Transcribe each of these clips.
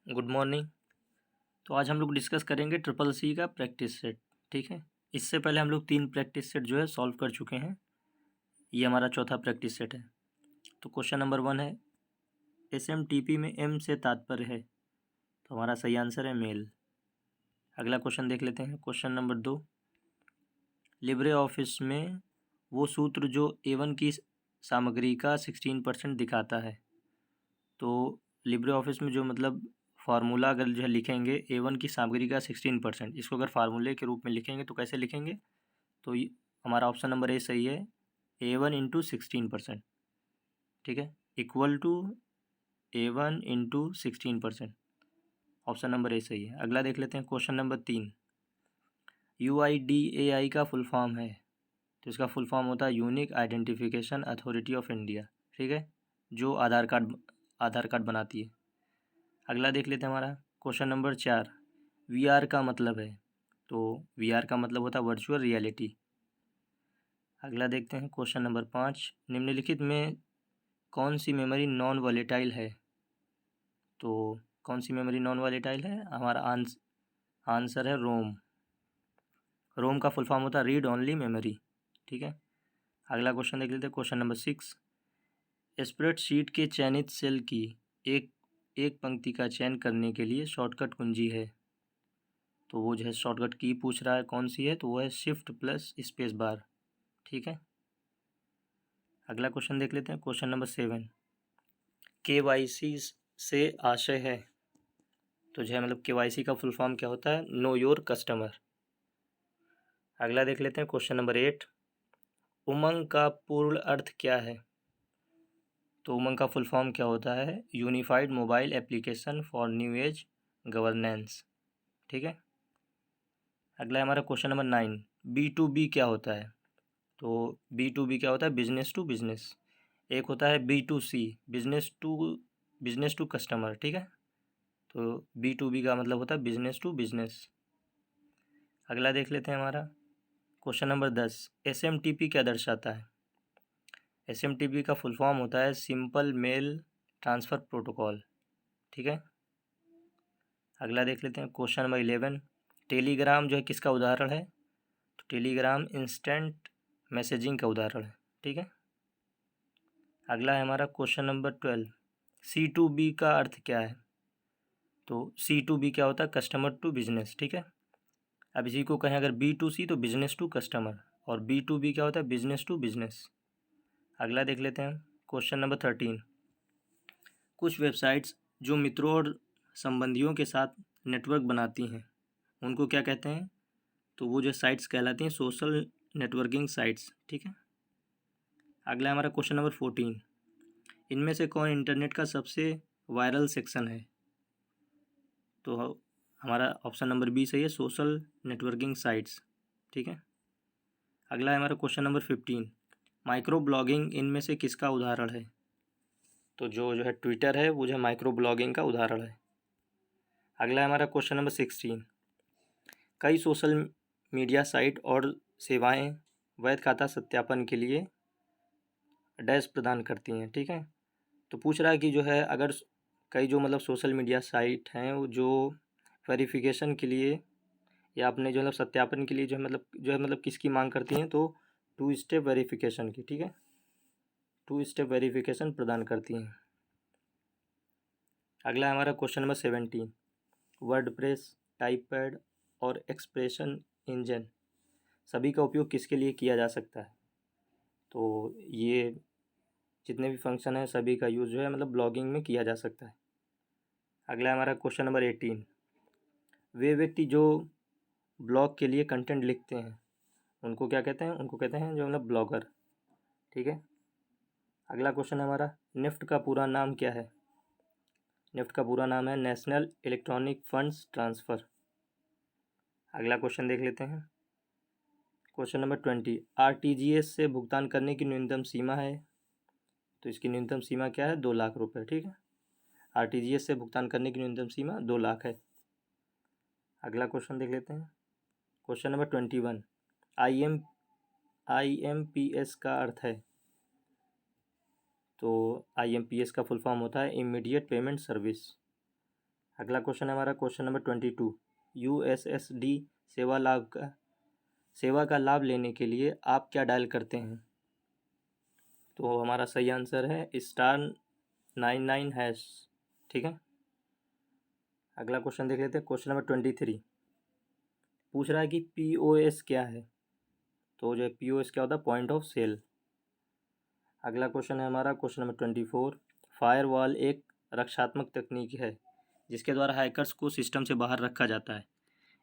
Good morning. तो आज हम लोग डिस्कस करेंगे ट्रिपल सी का प्रैक्टिस सेट। ठीक है, इससे पहले हम लोग 3 प्रैक्टिस सेट जो है सॉल्व कर चुके हैं। ये हमारा चौथा प्रैक्टिस सेट है। तो क्वेश्चन नंबर 1 है, SMTP में एम से तात्पर्य है, तो हमारा सही आंसर है मेल। अगला क्वेश्चन देख लेते हैं। क्वेश्चन नंबर 2, लिब्रे ऑफिस में वो सूत्र जो A1 की सामग्री का 16% दिखाता है। तो लिब्रे ऑफिस में जो मतलब फार्मूला अगर जो है लिखेंगे A1 की सामग्री का 16%, इसको अगर फार्मूले के रूप में लिखेंगे तो कैसे लिखेंगे? तो हमारा ऑप्शन नंबर ए सही है, A1 इंटू 16%। ठीक है, equal to A1 into 16%। Option number A सही है। अगला देख लेते हैं। क्वेश्चन नंबर 3, UIDAI का फुल फॉर्म है, तो इसका फुल फॉर्म होता है unique identification authority of India. ठीक है, जो आधार कार्ड बनाती है। अगला देख लेते हैं हमारा क्वेश्चन नंबर 4, VR का मतलब है, तो VR का मतलब होता है वर्चुअल रियलिटी। अगला देखते हैं क्वेश्चन नंबर 5, निम्नलिखित में कौन सी मेमोरी नॉन वॉलेटाइल है? तो कौन सी मेमोरी नॉन वॉलेटाइल है? हमारा आंसर है रोम। रोम का फुल फॉर्म होता है रीड ओनली मेमोरी। ठीक है, अगला क्वेश्चन देख लेते हैं। क्वेश्चन नंबर 6, स्प्रेडशीट के चयनित सेल की एक एक पंक्ति का चयन करने के लिए शॉर्टकट कुंजी है, तो वो जो है शॉर्टकट की पूछ रहा है कौन सी है, तो वो है शिफ्ट प्लस स्पेस बार। ठीक है, अगला क्वेश्चन देख लेते हैं। क्वेश्चन नंबर 7, KYC से आशय है, तो जो है मतलब KYC का फुल फॉर्म क्या होता है? Know your customer. अगला देख लेते हैं। क्वेश्चन नंबर 8, उमंग का पूर्ण अर्थ क्या है? तो उमंग का फुल फॉर्म क्या होता है? Unified mobile application for new age governance. ठीक है, अगला है हमारा क्वेश्चन नंबर 9, B2B क्या होता है? तो B2B क्या होता है? Business to business. एक होता है B2C, बिजनेस टू कस्टमर। ठीक है, तो B2B का मतलब होता है बिजनेस टू बिजनेस। अगला देख लेते हैं हमारा क्वेश्चन नंबर 10, SMTP क्या दर्शाता है? SMTP का फुल फॉर्म होता है सिंपल मेल ट्रांसफ़र प्रोटोकॉल। ठीक है, अगला देख लेते हैं। क्वेश्चन नंबर 11, टेलीग्राम जो है किसका उदाहरण है? तो टेलीग्राम इंस्टेंट मैसेजिंग का उदाहरण है। ठीक है, अगला है हमारा क्वेश्चन नंबर 12, C2B का अर्थ क्या है? तो C2B क्या होता है? Customer to business. ठीक है, अब इसी को कहें अगर B2C तो बिजनेस टू कस्टमर, और B2B क्या होता है? Business to business. अगला देख लेते हैं। क्वेश्चन नंबर 13, कुछ वेबसाइट्स जो मित्रों और संबंधियों के साथ नेटवर्क बनाती हैं उनको क्या कहते हैं? तो वो जो साइट्स कहलाती हैं सोशल नेटवर्किंग साइट्स। ठीक है, अगला हमारा क्वेश्चन नंबर 14, इनमें से कौन इंटरनेट का सबसे वायरल सेक्शन है? तो हमारा ऑप्शन नंबर बी सही है, सोशल नेटवर्किंग साइट्स। ठीक है, अगला है हमारा क्वेश्चन नंबर 15, माइक्रो ब्लॉगिंग इनमें से किसका उदाहरण है? तो जो है ट्विटर है वो जो है माइक्रो ब्लॉगिंग का उदाहरण है। अगला है हमारा क्वेश्चन नंबर 16, कई सोशल मीडिया साइट और सेवाएं वैध खाता सत्यापन के लिए डैश प्रदान करती हैं। ठीक है, तो पूछ रहा है कि जो है अगर कई जो मतलब सोशल मीडिया साइट हैं वो जो वेरिफिकेशन के लिए या अपने जो मतलब सत्यापन के लिए जो है मतलब किसकी मांग करती हैं? तो 2 स्टेप वेरिफिकेशन की। ठीक है, 2 स्टेप वेरिफिकेशन प्रदान करती हैं। अगला है हमारा क्वेश्चन नंबर 17, वर्डप्रेस, टाइपपैड और एक्सप्रेशन इंजन सभी का उपयोग किसके लिए किया जा सकता है? तो ये जितने भी फंक्शन हैं सभी का यूज़ जो है मतलब ब्लॉगिंग में किया जा सकता है। अगला है हमारा क्वेश्चन नंबर 18, वे व्यक्ति जो ब्लॉग के लिए कंटेंट लिखते हैं उनको क्या कहते हैं? उनको कहते हैं जो मतलब ब्लॉगर। ठीक है, अगला क्वेश्चन है हमारा, निफ्ट का पूरा नाम क्या है? निफ्ट का पूरा नाम है नेशनल इलेक्ट्रॉनिक फंड्स ट्रांसफ़र। अगला क्वेश्चन देख लेते हैं। क्वेश्चन नंबर 20, RTGS से भुगतान करने की न्यूनतम सीमा है, तो इसकी न्यूनतम सीमा क्या है? 2 लाख रुपये। ठीक है, RTGS से भुगतान करने की न्यूनतम सीमा 2 लाख है। अगला क्वेश्चन देख लेते हैं। क्वेश्चन नंबर 21, IMPS का अर्थ है? तो IMPS का फुल फॉर्म होता है इमीडिएट पेमेंट सर्विस। अगला क्वेश्चन है हमारा क्वेश्चन नंबर 22। USSD सेवा का लाभ लेने के लिए आप क्या डायल करते हैं? तो हमारा सही आंसर है *99#। ठीक है, अगला क्वेश्चन देख लेते हैं। क्वेश्चन नंबर 23 पूछ रहा है कि POS क्या है? तो जो है POS क्या होता है? Point of sale. अगला क्वेश्चन है हमारा क्वेश्चन नंबर 24। फायरवॉल एक रक्षात्मक तकनीक है जिसके द्वारा हैकर्स को सिस्टम से बाहर रखा जाता है।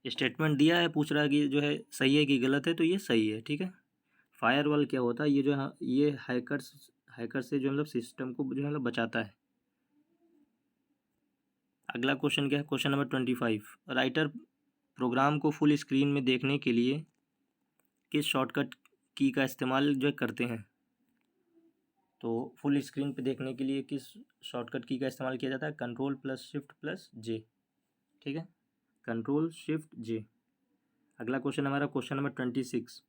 स्टेटमेंट दिया है, पूछ रहा है कि जो है सही है कि गलत है, तो ये सही है। ठीक है, फायरवॉल क्या होता है? ये जो है ये हैकर से जो मतलब सिस्टम को जो है मतलब बचाता है। अगला क्वेश्चन क्या है? Question number 25। राइटर प्रोग्राम को फुल स्क्रीन में देखने के लिए किस शॉर्टकट की का इस्तेमाल जो है करते हैं? तो फुल स्क्रीन पे देखने के लिए किस शॉर्टकट की का इस्तेमाल किया जाता है? Ctrl+Shift+J। ठीक है, Ctrl+Shift+J। अगला क्वेश्चन हमारा क्वेश्चन नंबर 26।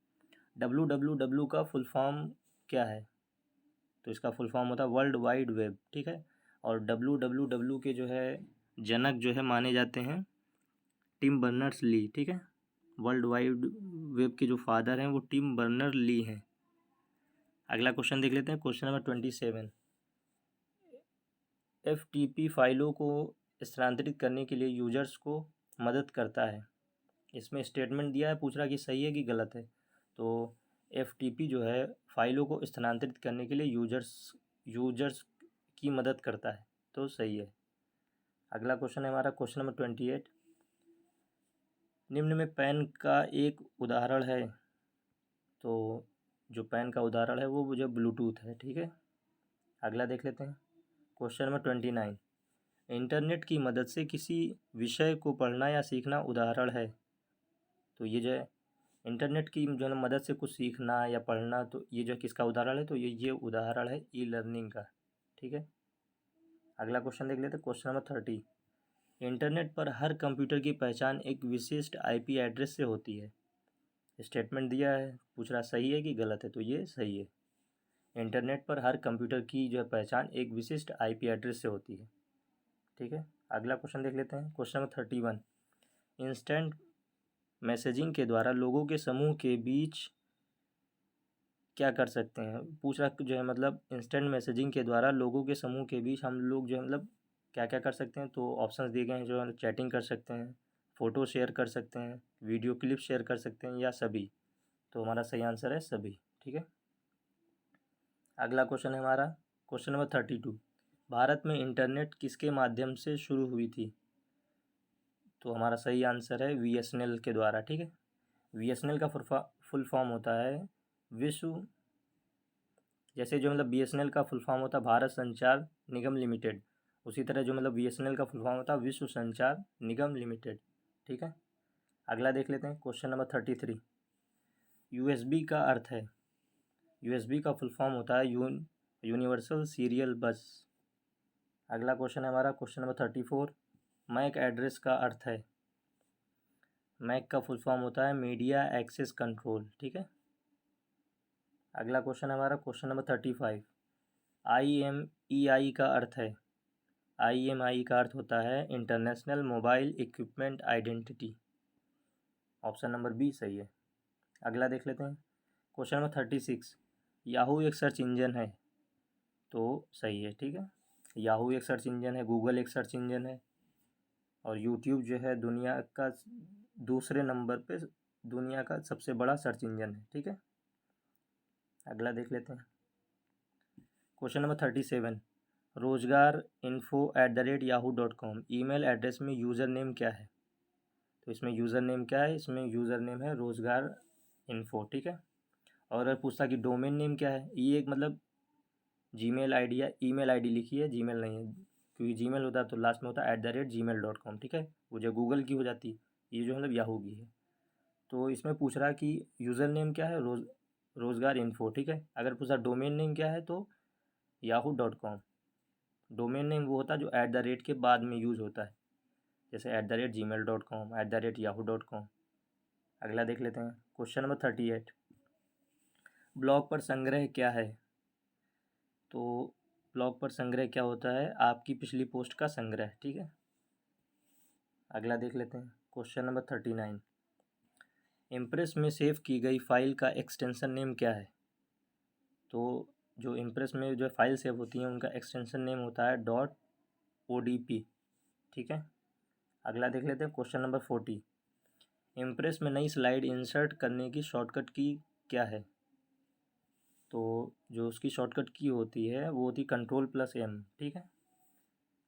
www का फुल फॉर्म क्या है? तो इसका फुल फॉर्म होता है वर्ल्ड वाइड वेब। ठीक है, और www के जो है जनक जो है माने जाते हैं टिम बर्नर्स ली। ठीक है, वर्ल्ड वाइड वेब के जो फादर हैं वो टिम बर्नर ली हैं। अगला क्वेश्चन देख लेते हैं। Question number 27। FTP फाइलों को स्थानांतरित करने के लिए यूजर्स को मदद करता है। इसमें स्टेटमेंट दिया है, पूछ रहा है कि सही है कि गलत है। तो FTP जो है फाइलों को स्थानांतरित करने के लिए यूजर्स की मदद करता है, तो सही है। अगला क्वेश्चन है हमारा क्वेश्चन नंबर 28। निम्न में पैन का एक उदाहरण है। तो जो पैन का उदाहरण है वो जो ब्लूटूथ है। ठीक है, अगला देख लेते हैं। Question number 29। इंटरनेट की मदद से किसी विषय को पढ़ना या सीखना उदाहरण है। तो ये जो है इंटरनेट की जो है मदद से कुछ सीखना या पढ़ना, तो ये जो किसका उदाहरण है? तो ये उदाहरण है ई लर्निंग का। ठीक है, अगला क्वेश्चन देख लेते हैं। Question number 30। इंटरनेट पर हर कंप्यूटर की पहचान एक विशिष्ट IP एड्रेस से होती है। स्टेटमेंट दिया है, पूछ रहा सही है कि गलत है? तो ये सही है। इंटरनेट पर हर कंप्यूटर की जो है पहचान एक विशिष्ट IP एड्रेस से होती है। ठीक है, अगला क्वेश्चन देख लेते हैं। Question number 31। इंस्टेंट मैसेजिंग के द्वारा लोगों के समूह के बीच क्या कर सकते हैं? पूछ रहा जो है मतलब इंस्टेंट मैसेजिंग के द्वारा लोगों के समूह के बीच हम लोग जो है मतलब क्या क्या कर सकते हैं? तो ऑप्शंस दिए गए हैं, जो है चैटिंग कर सकते हैं, फ़ोटो शेयर कर सकते हैं, वीडियो क्लिप शेयर कर सकते हैं, या सभी। तो हमारा सही आंसर है सभी। ठीक है, अगला क्वेश्चन है हमारा क्वेश्चन नंबर 32। भारत में इंटरनेट किसके माध्यम से शुरू हुई थी? तो हमारा सही आंसर है BSNL के द्वारा। ठीक है, BSNL का फुल फॉर्म होता है विश्व, जैसे जो मतलब BSNL का फुल फॉर्म होता है भारत संचार निगम लिमिटेड, उसी तरह जो मतलब BSNL का फुल फॉर्म होता है विश्व संचार निगम लिमिटेड। ठीक है, अगला देख लेते हैं। Question number 33। USB का अर्थ है? USB का फुल फॉर्म होता है यूनिवर्सल सीरियल बस। अगला क्वेश्चन है हमारा क्वेश्चन नंबर 34। मैक एड्रेस का अर्थ है? मैक का फुल फॉर्म होता है मीडिया एक्सेस कंट्रोल। ठीक है, अगला क्वेश्चन है हमारा क्वेश्चन नंबर 35। IMEI का अर्थ है? IMEI का अर्थ होता है international mobile equipment identity. Option number B सही है। अगला देख लेते हैं। Question number 36। याहू एक सर्च इंजन है? तो सही है। ठीक है, याहू एक सर्च इंजन है, गूगल एक सर्च इंजन है, और यूट्यूब जो है दुनिया का दूसरे नंबर पे दुनिया का सबसे बड़ा सर्च इंजन है। ठीक है, अगला देख लेते हैं। Question number 37। rozgar.info@yahoo.com email address में यूज़र नेम क्या है? तो इसमें यूज़र नेम क्या है? इसमें यूज़र नेम है रोज़गार इन्फो। ठीक है, और अगर पूछता कि डोमेन नेम क्या है, ये एक मतलब जीमेल आईडी या ईमेल आईडी लिखी है, जीमेल नहीं है, क्योंकि जीमेल होता है तो लास्ट में होता है @gmail.com। ठीक है, वो जो गूगल की हो जाती, ये जो मतलब याहू की है। तो इसमें पूछ रहा है कि यूज़र नेम क्या है? रोज़गार इन्फो। ठीक है, अगर पूछा डोमेन नेम क्या है तो yahoo.com। डोमेन नेम वो होता है जो @ के बाद में यूज़ होता है, जैसे @gmail.com, @yahoo.com। अगला देख लेते हैं। Question number 38। ब्लॉग पर संग्रह क्या है? तो ब्लॉग पर संग्रह क्या होता है? आपकी पिछली पोस्ट का संग्रह। ठीक है, अगला देख लेते हैं क्वेश्चन नंबर 39। इम्प्रेस में सेव की गई फाइल का एक्सटेंशन नेम क्या है? तो जो इम्प्रेस में जो फाइल सेव होती हैं उनका एक्सटेंशन नेम होता है .odp। ठीक है। अगला देख लेते हैं क्वेश्चन नंबर 40। इम्प्रेस में नई स्लाइड इंसर्ट करने की शॉर्टकट की क्या है? तो जो उसकी शॉर्टकट की होती है वो होती Ctrl+M। ठीक है।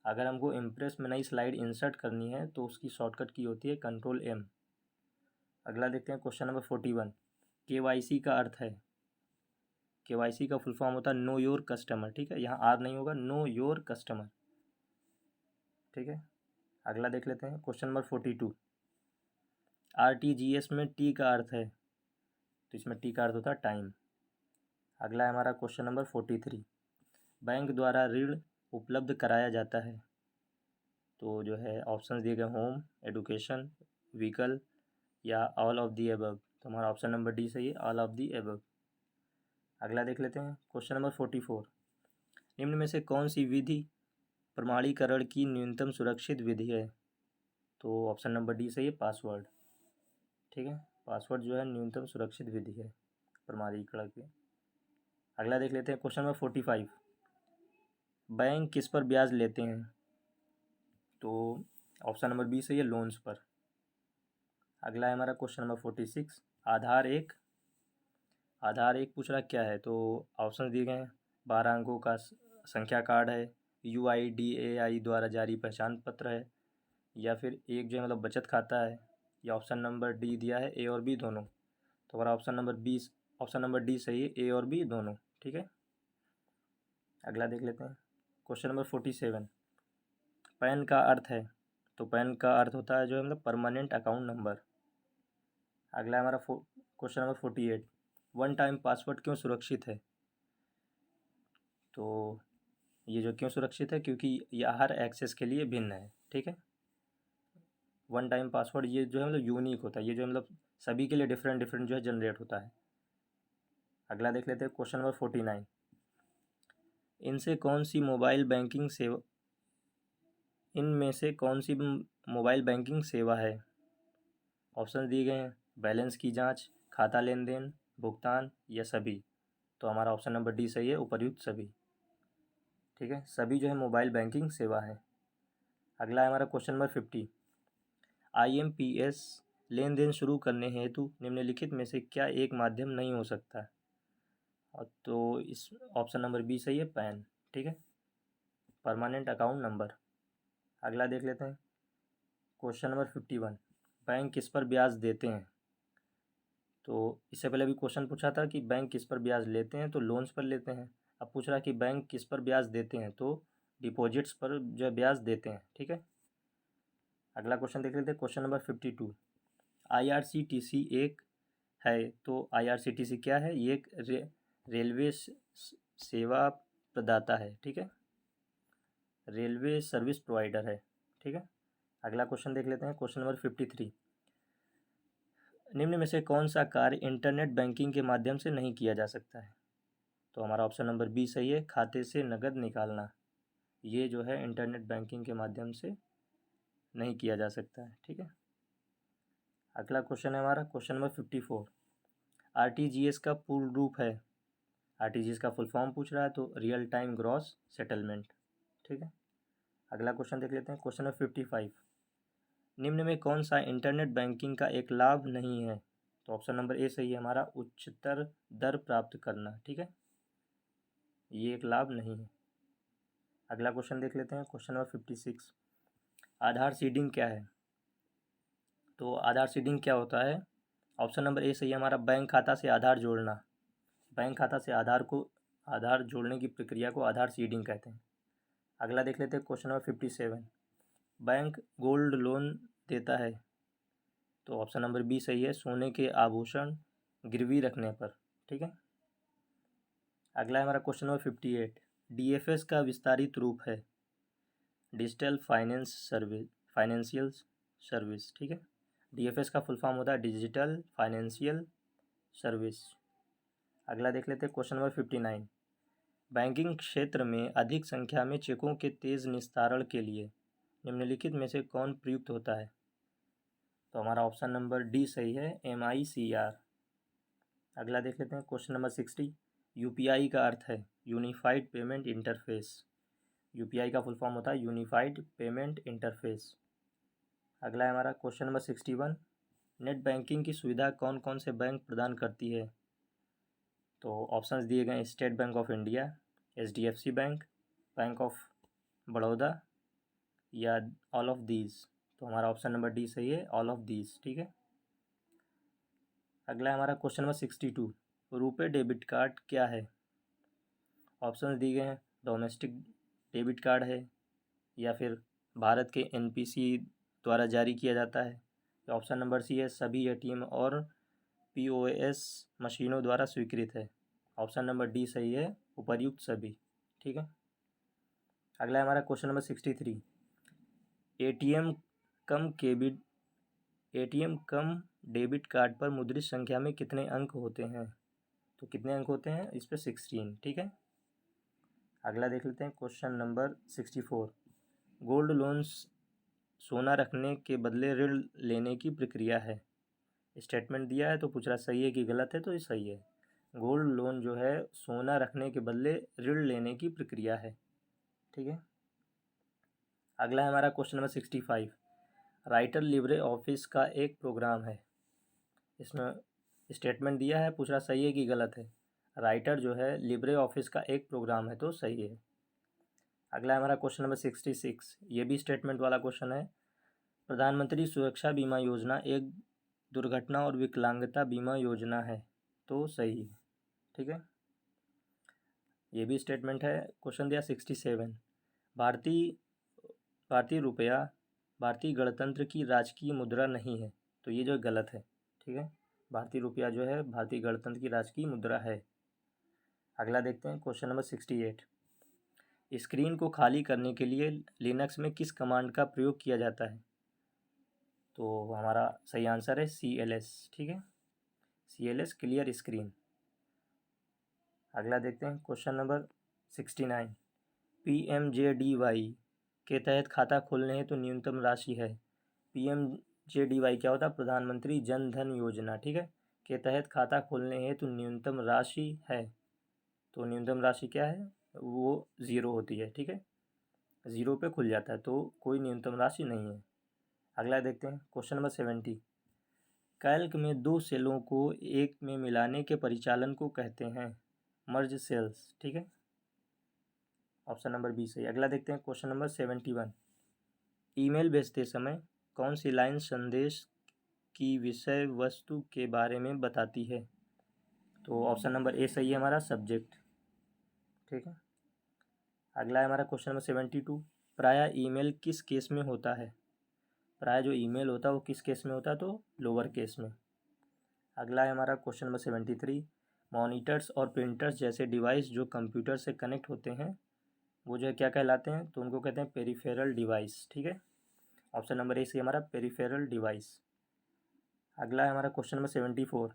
अगर हमको इम्प्रेस में नई स्लाइड इंसर्ट करनी है तो उसकी शॉर्टकट की होती है Ctrl+M। अगला देखते हैं क्वेश्चन नंबर 41। KYC का अर्थ है, KYC का फुल फॉर्म होता है नो योर कस्टमर। ठीक है, यहाँ आर नहीं होगा, नो योर कस्टमर। ठीक है। अगला देख लेते हैं क्वेश्चन नंबर 42। RTGS में टी का अर्थ है, तो इसमें टी का अर्थ होता है टाइम। अगला है हमारा क्वेश्चन नंबर 43। बैंक द्वारा ऋण उपलब्ध कराया जाता है, तो जो है ऑप्शन दिए गए होम, एडुकेशन, व्हीकल या ऑल ऑफ दी एबव। तो हमारा ऑप्शन नंबर डी सही है, ऑल ऑफ दी एबव। अगला देख लेते हैं क्वेश्चन नंबर 44। निम्न में से कौन सी विधि प्रमाणीकरण की न्यूनतम सुरक्षित विधि है? तो ऑप्शन नंबर डी सही है, पासवर्ड। ठीक है, पासवर्ड जो है न्यूनतम सुरक्षित विधि है प्रमाणीकरण की। अगला देख लेते हैं क्वेश्चन नंबर 45। बैंक किस पर ब्याज लेते हैं? तो ऑप्शन नंबर बी सही है, लोन्स पर। अगला है हमारा क्वेश्चन नंबर 46। आधार एक पूछ रहा क्या है? तो ऑप्शन दिए गए हैं 12 अंकों का संख्या कार्ड है, UIDAI द्वारा जारी पहचान पत्र है, या फिर एक जो है मतलब बचत खाता है, या ऑप्शन नंबर डी दिया है ए और बी दोनों। तो हमारा ऑप्शन नंबर डी सही है, ए और बी दोनों। ठीक है। अगला देख लेते हैं क्वेश्चन नंबर 47। पैन का अर्थ है, तो पैन का अर्थ होता है जो है मतलब परमानेंट अकाउंट नंबर। अगला हमारा question number 48। One time password क्यों सुरक्षित है? तो ये जो क्यों सुरक्षित है, क्योंकि यह हर एक्सेस के लिए भिन्न है। ठीक है। वन टाइम पासवर्ड ये जो है मतलब यूनिक होता है, ये जो मतलब सभी के लिए डिफरेंट डिफरेंट जो है जनरेट होता है। अगला देख लेते हैं क्वेश्चन नंबर 49। इनसे कौन सी मोबाइल बैंकिंग सेवा इनमें से कौन सी मोबाइल बैंकिंग सेवा है? ऑप्शन दिए गए हैं बैलेंस की जांच, खाता लेन देन, भुगतान या सभी। तो हमारा ऑप्शन नंबर डी सही है, उपर्युक्त सभी। ठीक है, सभी जो है मोबाइल बैंकिंग सेवा है। अगला है हमारा क्वेश्चन नंबर 50। IMPS लेन देन शुरू करने हेतु निम्नलिखित में से क्या एक माध्यम नहीं हो सकता? और तो इस ऑप्शन नंबर बी सही है, पैन। ठीक है, परमानेंट अकाउंट नंबर। अगला देख लेते हैं क्वेश्चन नंबर 51। बैंक किस पर ब्याज देते हैं? तो इससे पहले भी क्वेश्चन पूछा था कि बैंक किस पर ब्याज लेते हैं, तो लोन्स पर लेते हैं। अब पूछ रहा है कि बैंक किस पर ब्याज देते हैं, तो डिपॉजिट्स पर जो है ब्याज देते हैं। ठीक है। अगला क्वेश्चन देख लेते हैं क्वेश्चन नंबर 52। IRCTC एक है, तो IRCTC क्या है? ये एक रेलवे सेवा प्रदाता है। ठीक है, रेलवे सर्विस प्रोवाइडर है। ठीक है। अगला क्वेश्चन देख लेते हैं क्वेश्चन नंबर 53। निम्न में से कौन सा कार्य इंटरनेट बैंकिंग के माध्यम से नहीं किया जा सकता है? तो हमारा ऑप्शन नंबर बी सही है, खाते से नकद निकालना। ये जो है इंटरनेट बैंकिंग के माध्यम से नहीं किया जा सकता है। ठीक है। अगला क्वेश्चन है हमारा क्वेश्चन नंबर 54। RTGS का पूर्ण रूप है, RTGS का फुल फॉर्म पूछ रहा है, तो रियल टाइम ग्रॉस सेटलमेंट। ठीक है। अगला क्वेश्चन देख लेते हैं क्वेश्चन नंबर 55। निम्न में कौन सा इंटरनेट बैंकिंग का एक लाभ नहीं है? तो ऑप्शन नंबर ए सही है हमारा, उच्चतर दर प्राप्त करना। ठीक है, ये एक लाभ नहीं है। अगला क्वेश्चन देख लेते हैं क्वेश्चन नंबर 56। आधार सीडिंग क्या है? तो आधार सीडिंग क्या होता है? ऑप्शन नंबर ए सही है हमारा, बैंक खाता से आधार जोड़ना। बैंक खाता से आधार जोड़ने की प्रक्रिया को आधार सीडिंग कहते हैं। अगला देख लेते हैं question number 57। Bank gold loan देता है, तो ऑप्शन नंबर बी सही है, सोने के आभूषण गिरवी रखने पर। ठीक है। अगला है हमारा क्वेश्चन नंबर 58। DFS का विस्तारित रूप है डिजिटल फाइनेंशियल सर्विस। ठीक है, DFS का फुल फॉर्म होता है डिजिटल फाइनेंशियल सर्विस। अगला देख लेते हैं क्वेश्चन नंबर 59। बैंकिंग क्षेत्र में अधिक संख्या में चेकों के तेज निस्तारण के लिए निम्नलिखित में से कौन प्रयुक्त होता है? तो हमारा ऑप्शन नंबर डी सही है, MICR। अगला देख लेते हैं क्वेश्चन नंबर 60। UPI का अर्थ है यूनिफाइड पेमेंट इंटरफेस। UPI का फुल फॉर्म होता है यूनिफाइड पेमेंट इंटरफेस। अगला है हमारा क्वेश्चन नंबर 61। नेट बैंकिंग की सुविधा कौन कौन से बैंक प्रदान करती है? तो ऑप्शंस दिए गए state bank of India, HDFC bank, bank of Baroda या ऑल ऑफ दीज। तो हमारा ऑप्शन नंबर डी सही है, ऑल ऑफ दीज। ठीक है। अगला है हमारा question number 62। RuPay debit card क्या है? ऑप्शंस दिए गए हैं डोमेस्टिक डेबिट कार्ड है या फिर भारत के NPC द्वारा जारी किया जाता है, या ऑप्शन नंबर सी है सभी ATM और POS मशीनों द्वारा स्वीकृत है। ऑप्शन नंबर डी सही है, उपर्युक्त सभी। ठीक है। अगला है हमारा क्वेश्चन नंबर 63। ATM कम डेबिट कार्ड पर मुद्रित संख्या में कितने अंक होते हैं? तो कितने अंक होते हैं इस पर? 16। ठीक है। अगला देख लेते हैं क्वेश्चन नंबर 64। गोल्ड लोन्स सोना रखने के बदले ऋण लेने की प्रक्रिया है। स्टेटमेंट दिया है तो पूछ रहा सही है कि गलत है, तो ये सही है। गोल्ड लोन जो है सोना रखने के बदले ऋण लेने की प्रक्रिया है। ठीक है। अगला है हमारा question number 65। Writer Libre office का एक प्रोग्राम है। इसमें स्टेटमेंट दिया है, पूछ रहा सही है कि गलत है। राइटर जो है लिब्रे ऑफिस का एक प्रोग्राम है, तो सही है। अगला है हमारा क्वेश्चन नंबर 66। ये भी स्टेटमेंट वाला क्वेश्चन है। प्रधानमंत्री सुरक्षा बीमा योजना एक दुर्घटना और विकलांगता बीमा योजना है, तो सही है। ठीक है। ये भी स्टेटमेंट है। क्वेश्चन दिया 67। भारतीय भारतीय रुपया भारतीय गणतंत्र की राजकीय मुद्रा नहीं है, तो ये जो गलत है। ठीक है। भारतीय रुपया जो है भारतीय गणतंत्र की राजकीय मुद्रा है। अगला देखते हैं क्वेश्चन नंबर 68। स्क्रीन को खाली करने के लिए लिनक्स में किस कमांड का प्रयोग किया जाता है? तो हमारा सही आंसर है CLS। ठीक है, CLS क्लियर स्क्रीन। अगला देखते हैं क्वेश्चन नंबर 69। PMJDY के तहत खाता खोलने हेतु न्यूनतम राशि है। PMJDY क्या होता है? प्रधानमंत्री जन धन योजना। ठीक है, के तहत खाता खोलने हेतु न्यूनतम राशि है। तो न्यूनतम राशि क्या है? वो 0 होती है। ठीक है, 0 पे खुल जाता है, तो कोई न्यूनतम राशि नहीं है। अगला देखते हैं क्वेश्चन नंबर 70। कैल्क में दो सेलों को एक में मिलाने के परिचालन को कहते हैं मर्ज सेल्स। ठीक है, ऑप्शन नंबर बी सही। अगला देखते हैं क्वेश्चन नंबर 71। ईमेल भेजते समय कौन सी लाइन संदेश की विषय वस्तु के बारे में बताती है? तो ऑप्शन नंबर ए सही है हमारा, सब्जेक्ट। ठीक है। अगला है हमारा क्वेश्चन नंबर 72। प्रायः ईमेल किस केस में होता है? प्रायः जो ईमेल होता है वो किस केस में होता है? तो लोअर केस में। अगला है हमारा क्वेश्चन नंबर 73। मॉनिटर्स और प्रिंटर्स जैसे डिवाइस जो कंप्यूटर से कनेक्ट होते हैं वो जो है क्या कहलाते हैं? तो उनको कहते हैं पेरिफेरल डिवाइस। ठीक है, ऑप्शन नंबर ए सही हमारा, पेरिफेरल डिवाइस। अगला है हमारा क्वेश्चन नंबर 74।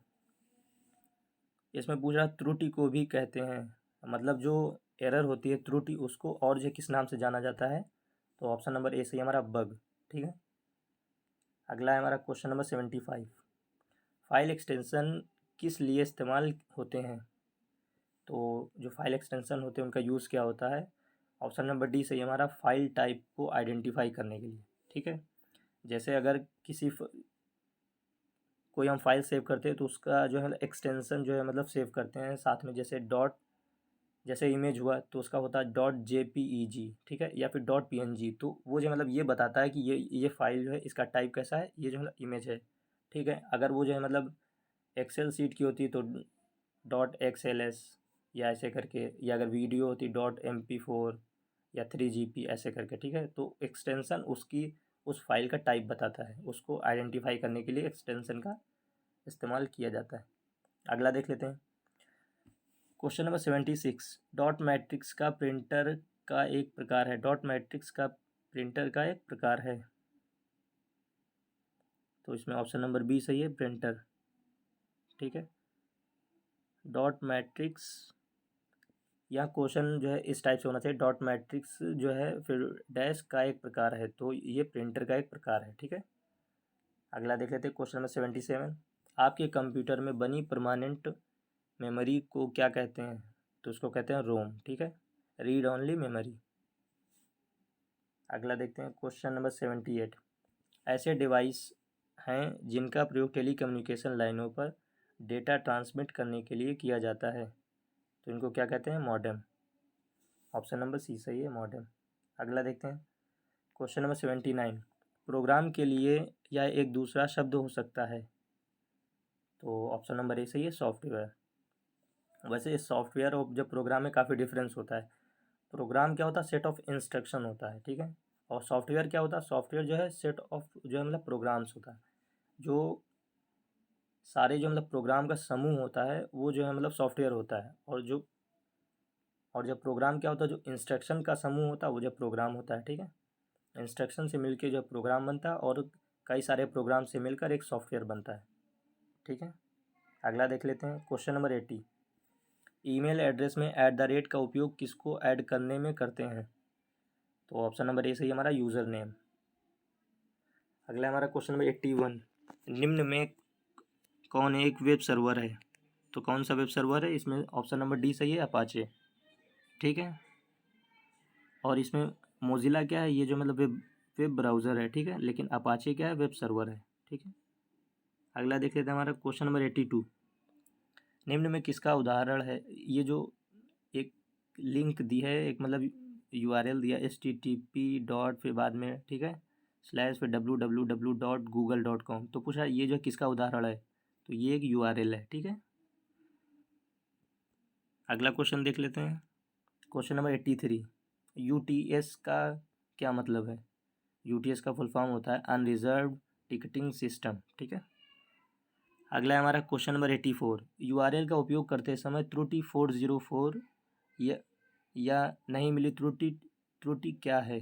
इसमें पूछ रहा त्रुटि को भी कहते हैं, मतलब जो एरर होती है त्रुटि, उसको और जो किस नाम से जाना जाता है? तो ऑप्शन नंबर ए सही हमारा, बग। ठीक है। अगला है हमारा क्वेश्चन नंबर 75। फाइल एक्सटेंशन किस लिए इस्तेमाल होते हैं? तो जो फाइल एक्सटेंशन होते हैं उनका यूज़ क्या होता है? ऑप्शन नंबर डी सही हमारा, फाइल टाइप को आइडेंटिफाई करने के लिए। ठीक है, जैसे अगर कोई हम फाइल सेव करते हैं तो उसका जो है एक्सटेंशन जो है मतलब सेव करते हैं साथ में, जैसे डॉट, जैसे इमेज हुआ तो उसका होता है .jpeg। ठीक है, या फिर .png। तो वो जो मतलब ये बताता है कि ये फाइल जो है इसका टाइप कैसा है, ये जो है इमेज है। ठीक है, अगर वो जो है मतलब एक्सेल सीट की होती है तो .xls या ऐसे करके, या अगर वीडियो होती .mp4 या 3gp ऐसे करके। ठीक है, तो एक्सटेंशन उसकी उस फाइल का टाइप बताता है, उसको आइडेंटिफाई करने के लिए एक्सटेंशन का इस्तेमाल किया जाता है। अगला देख लेते हैं क्वेश्चन नंबर 76। डॉट मैट्रिक्स का प्रिंटर का एक प्रकार है। डॉट मैट्रिक्स का प्रिंटर का एक प्रकार है, तो इसमें ऑप्शन नंबर बी सही है, प्रिंटर। ठीक है, डॉट मैट्रिक्स यहाँ क्वेश्चन जो है इस टाइप से होना चाहिए, डॉट मैट्रिक्स जो है फिर डैश का एक प्रकार है, तो ये प्रिंटर का एक प्रकार है, ठीक है। अगला देख लेते हैं क्वेश्चन नंबर 77। आपके कंप्यूटर में बनी परमानेंट मेमोरी को क्या कहते हैं? तो उसको कहते हैं रोम, ठीक है, रीड ओनली मेमोरी। अगला देखते हैं क्वेश्चन नंबर 78। ऐसे डिवाइस हैं जिनका प्रयोग टेलीकम्युनिकेशन लाइनों पर डेटा ट्रांसमिट करने के लिए किया जाता है, तो इनको क्या कहते हैं? मॉडेम। ऑप्शन नंबर सी सही है, मॉडेम। अगला देखते हैं क्वेश्चन नंबर 79। प्रोग्राम के लिए यह एक दूसरा शब्द हो सकता है, तो ऑप्शन नंबर ए सही है, सॉफ्टवेयर। वैसे इस सॉफ्टवेयर और जब प्रोग्राम में काफ़ी डिफरेंस होता है। प्रोग्राम क्या होता है? सेट ऑफ इंस्ट्रक्शन होता है, ठीक है। और सॉफ्टवेयर क्या होता है? सॉफ्टवेयर जो है सेट ऑफ जो है मतलब प्रोग्राम्स होता है। जो सारे जो मतलब प्रोग्राम का समूह होता है वो जो है मतलब सॉफ्टवेयर होता है। और जब प्रोग्राम क्या होता है? जो इंस्ट्रक्शन का समूह होता है वो जब प्रोग्राम होता है, ठीक है। इंस्ट्रक्शन से मिलके जो प्रोग्राम बनता है और कई सारे प्रोग्राम से मिलकर एक सॉफ्टवेयर बनता है, ठीक है। अगला देख लेते हैं क्वेश्चन नंबर 80। ईमेल एड्रेस में @ का उपयोग किसको ऐड करने में करते हैं? तो ऑप्शन नंबर ए सही हमारा, यूज़र नेम। अगला हमारा क्वेश्चन नंबर 81। निम्न में कौन एक वेब सर्वर है? तो कौन सा वेब सर्वर है? इसमें ऑप्शन नंबर डी सही है, अपाचे, ठीक है। और इसमें मोजिला क्या है? ये जो मतलब वेब ब्राउज़र है, ठीक है, लेकिन अपाचे क्या है? वेब सर्वर है, ठीक है। अगला देख लेते हैं हमारा क्वेश्चन नंबर 82। निम्न में किसका उदाहरण है? ये जो एक लिंक दी है, एक मतलब URL दिया, http डॉट फिर बाद में, ठीक है, स्लैश फिर www.google.com, तो पूछा ये जो किसका उदाहरण है? तो ये एक URL है, ठीक है। अगला क्वेश्चन देख लेते हैं क्वेश्चन नंबर 83। UTS का क्या मतलब है? UTS का फुल फॉर्म होता है अनरिजर्व टिकटिंग सिस्टम, ठीक है। अगला है हमारा क्वेश्चन नंबर 84। URL का उपयोग करते समय त्रुटि 404 या नहीं मिली त्रुटि क्या है?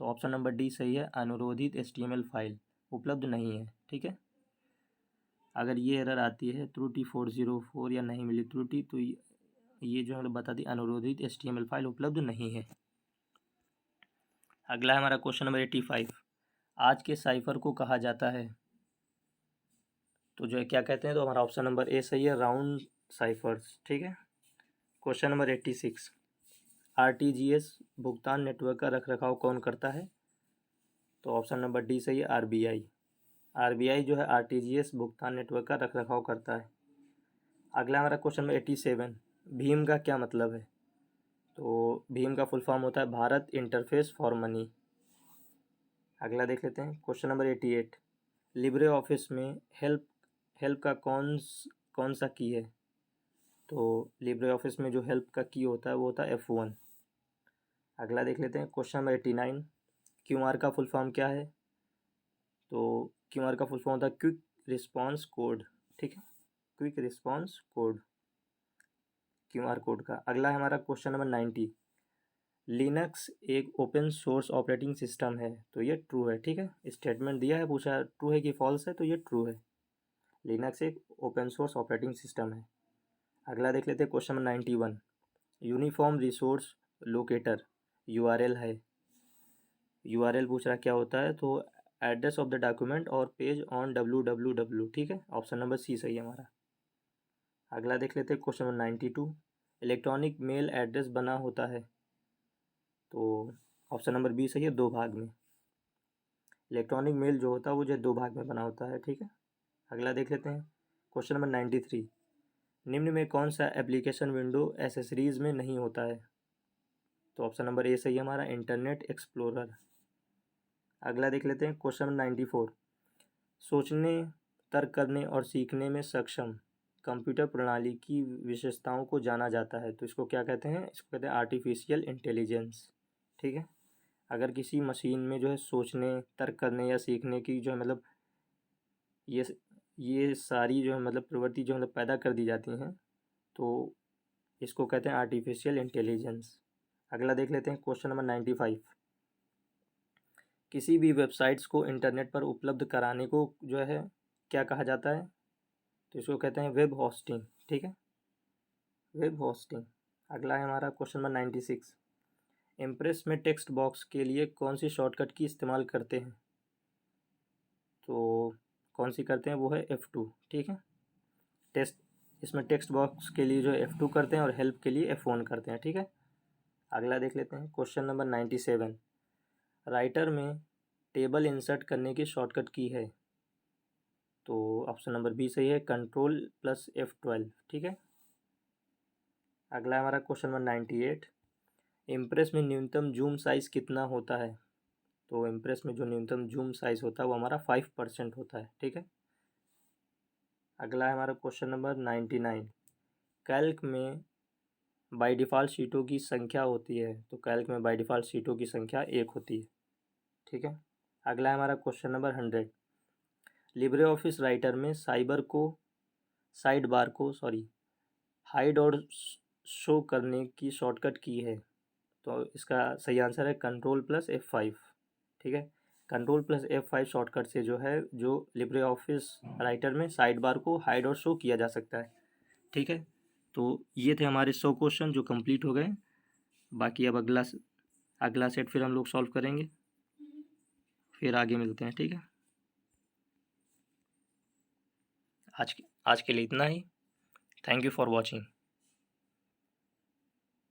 तो ऑप्शन नंबर डी सही है, अनुरोधित HTML फाइल उपलब्ध नहीं है, ठीक है। अगर ये एरर आती है त्रुटि 404 या नहीं मिली त्रुटि, तो ये जो है बता दी अनुरोधित HTML फाइल उपलब्ध नहीं है। अगला है हमारा क्वेश्चन नंबर 85। आज के साइफर को कहा जाता है, तो जो है क्या कहते हैं? तो हमारा ऑप्शन नंबर ए सही है, राउंड साइफर्स, ठीक है। Question number 86। RTGS भुगतान नेटवर्क का रखरखाव कौन करता है? तो ऑप्शन नंबर डी सही है, RBI। RBI जो है RTGS भुगतान नेटवर्क का रखरखाव करता है। अगला हमारा क्वेश्चन नंबर 87। भीम का क्या मतलब है? तो भीम का फुल फॉर्म होता है भारत इंटरफेस फॉर मनी। अगला देख लेते हैं क्वेश्चन नंबर 88। लिब्रे ऑफिस में हेल्प का कौन सा की है? तो लिब्रे ऑफिस में जो हेल्प का की होता है वो होता है F1। अगला देख लेते हैं क्वेश्चन नंबर 89। QR का फुल फॉर्म क्या है? तो QR का फुल फॉर्म होता है क्विक रिस्पॉन्स कोड, ठीक है, quick response code, QR code का। अगला है हमारा क्वेश्चन नंबर 90। लिनक्स एक ओपन सोर्स ऑपरेटिंग सिस्टम है, तो ये ट्रू है, ठीक है। स्टेटमेंट दिया है, पूछा ट्रू है कि फॉल्स है, तो ये ट्रू है। लिनक्स एक ओपन सोर्स ऑपरेटिंग सिस्टम है। अगला देख लेते हैं question number 91। Uniform resource locator URL है। URL पूछ रहा क्या होता है? तो एड्रेस ऑफ द डॉक्यूमेंट और पेज ऑन www, ठीक है, ऑप्शन नंबर सी सही है हमारा। अगला देख लेते हैं question number 92। Electronic mail address बना होता है, तो ऑप्शन नंबर बी सही है, 2 भाग में। इलेक्ट्रॉनिक मेल जो होता है वो जो 2 भाग में बना होता है, ठीक है। अगला देख लेते हैं क्वेश्चन नंबर 93। निम्न में कौन सा एप्लीकेशन विंडो एसेसरीज में नहीं होता है? तो ऑप्शन नंबर ए सही है हमारा, इंटरनेट एक्सप्लोरर। अगला देख लेते हैं क्वेश्चन नंबर 94। सोचने, तर्क करने और सीखने में सक्षम कंप्यूटर प्रणाली की विशेषताओं को जाना जाता है, तो इसको क्या कहते हैं? इसको कहते हैं आर्टिफिशियल इंटेलिजेंस, ठीक है। अगर किसी मशीन में जो है सोचने, तर्क करने या सीखने की जो है मतलब ये ये सारी जो है मतलब प्रवृत्ति जो मतलब पैदा कर दी जाती हैं, तो इसको कहते हैं आर्टिफिशियल इंटेलिजेंस। अगला देख लेते हैं क्वेश्चन नंबर 95। किसी भी वेबसाइट्स को इंटरनेट पर उपलब्ध कराने को जो है क्या कहा जाता है? तो इसको कहते हैं वेब होस्टिंग, ठीक है, वेब होस्टिंग। अगला है हमारा क्वेश्चन नंबर 96। इम्प्रेस में टेक्स्ट बॉक्स के लिए कौन सी शॉर्टकट की इस्तेमाल करते हैं? तो कौन सी करते हैं वो है F2। ठीक है, इसमें टेक्स्ट बॉक्स के लिए जो F2 करते हैं और हेल्प के लिए F1 करते हैं। ठीक है, अगला देख लेते हैं क्वेश्चन नंबर 97। राइटर में टेबल इंसर्ट करने की शॉर्टकट की है? तो ऑप्शन नंबर बी सही है, Ctrl+F12। ठीक है, अगला हमारा क्वेश्चन नंबर 98। इम्प्रेस में न्यूनतम जूम साइज़ कितना होता है? तो इम्प्रेस में जो न्यूनतम जूम साइज़ होता है वो हमारा 5% होता है। ठीक है, अगला है हमारा क्वेश्चन नंबर 99। कैल्क में बाय डिफ़ॉल्ट शीटों की संख्या होती है? तो कैल्क में बाय डिफ़ॉल्ट शीटों की संख्या 1 होती है। ठीक है, अगला है हमारा question number 100। Libre office writer में साइड बार को हाइड और शो करने की शॉर्टकट की है? तो इसका सही आंसर है Ctrl+F5। ठीक है, Ctrl+F5 शॉर्टकट से जो है जो लिब्रे ऑफिस राइटर में साइड बार को हाइड और शो किया जा सकता है। ठीक है, तो ये थे हमारे 100 क्वेश्चन जो कंप्लीट हो गए। बाकी अब अगला सेट फिर हम लोग सॉल्व करेंगे, फिर आगे मिलते हैं। ठीक है, आज के लिए इतना ही। Thank you for watching.